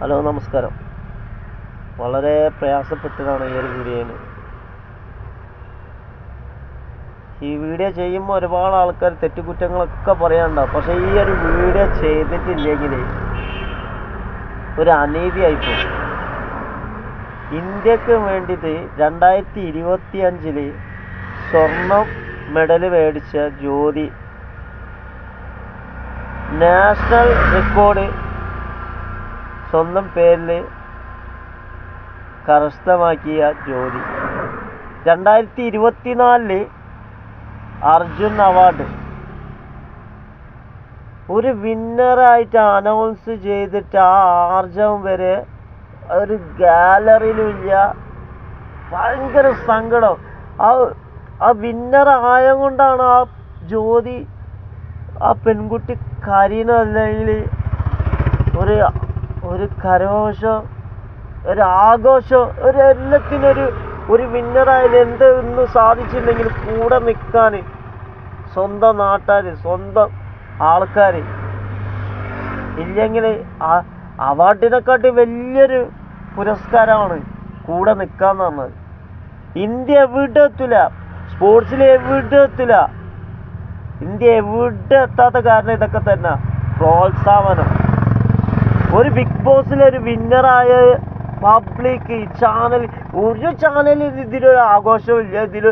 Hello, നമസ്കാരം. വളരെ പ്രയാസപ്പെട്ടതാണ് ഈ ഒരു വീഡിയോയിൽ. ഈ വീഡിയോ ചെയ്യുമ്പോൾ ഒരുപാട് ആൾക്കാർ തെറ്റുകുറ്റങ്ങളൊക്കെ പറയാനുണ്ടാവും. പക്ഷേ ഈ ഒരു വീഡിയോ ചെയ്തിട്ടില്ലെങ്കിൽ ഒരു അനീതിയായിപ്പോകും. ഇന്ത്യക്ക് വേണ്ടിയിട്ട് 2025 സ്വർണം മെഡൽ മേടിച്ച ജ്യോതി, നാഷണൽ റെക്കോർഡ് സ്വന്തം പേരിൽ കരസ്ഥമാക്കിയ ജ്യോതി, 2024 അർജുൻ അവാർഡ് ഒരു വിന്നറായിട്ട് അനൗൺസ് ചെയ്തിട്ട് ആ ആർജവം വരെ ഒരു ഗാലറിയിലും ഇല്ല. ഭയങ്കര സങ്കടം. ആ വിന്നർ ആയ കൊണ്ടാണ് ആ ജ്യോതി, ആ പെൺകുട്ടി കരയുന്നതല്ലെങ്കിൽ ഒരു കരഘോഷം, ഒരു ആഘോഷം, എല്ലാത്തിനൊരു വിന്നറായാലും എന്തൊന്നും സാധിച്ചില്ലെങ്കിൽ കൂടെ നിൽക്കാൻ സ്വന്തം നാട്ടുകാർ, സ്വന്തം ആൾക്കാർ ഇല്ലെങ്കിൽ അവാർഡിനെക്കാട്ടി വലിയൊരു പുരസ്കാരമാണ് കൂടെ നിൽക്കാന്ന് പറഞ്ഞത്. ഇന്ത്യ എവിടെ എത്തില്ല, സ്പോർട്സിൽ എവിടെ എത്തില്ല. ഇന്ത്യ എവിടെ എത്താത്ത കാരണം ഇതൊക്കെ തന്നെ. പ്രോത്സാഹനം. ഒരു ബിഗ് ബോസിലൊരു വിന്നറായ പബ്ലിക് ചാനൽ, ഒരു ചാനലിൽ ഇതിലൊരു ആഘോഷവും ഇല്ല, ഇതിൽ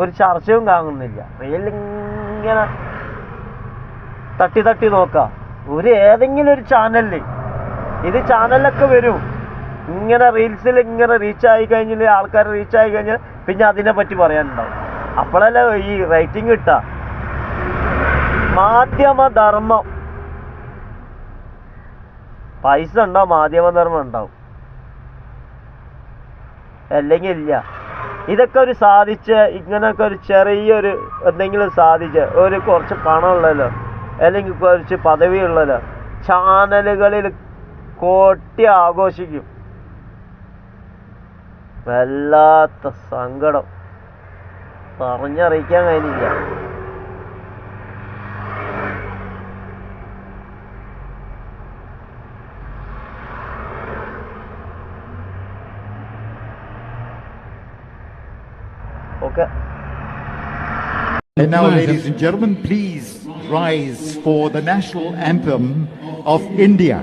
ഒരു ചർച്ചയും കാണുന്നില്ല. ഇങ്ങനെ തട്ടി നോക്കാം. ഏതെങ്കിലും ഒരു ചാനലിൽ, ഇത് ചാനലിലൊക്കെ വരും. ഇങ്ങനെ റീൽസിൽ ഇങ്ങനെ റീച്ചായി കഴിഞ്ഞാൽ, ആൾക്കാർ റീച്ചായി കഴിഞ്ഞാൽ പിന്നെ അതിനെ പറ്റി പറയാനുണ്ടാവും. അപ്പോഴല്ലേ ഈ റേറ്റിംഗ് കിട്ടുക. മാധ്യമധർമ്മം, പൈസ ഉണ്ടാവും, മാധ്യമധർമ്മം ഉണ്ടാവും, അല്ലെങ്കിൽ ഇല്ല. ഇതൊക്കെ ഒരു സാധിച്ച്, ഇങ്ങനെയൊക്കെ ഒരു ചെറിയൊരു എന്തെങ്കിലും സാധിച്ച്, കുറച്ച് പണമുള്ളല്ലോ അല്ലെങ്കിൽ കുറച്ച് പദവിയുള്ളല്ലോ ചാനലുകളിൽ കൊട്ടി ആഘോഷിക്കും. വല്ലാത്ത സങ്കടം, പറഞ്ഞറിയിക്കാൻ കഴിഞ്ഞില്ല. Okay. And now, ladies and gentlemen, please rise for the national anthem of India.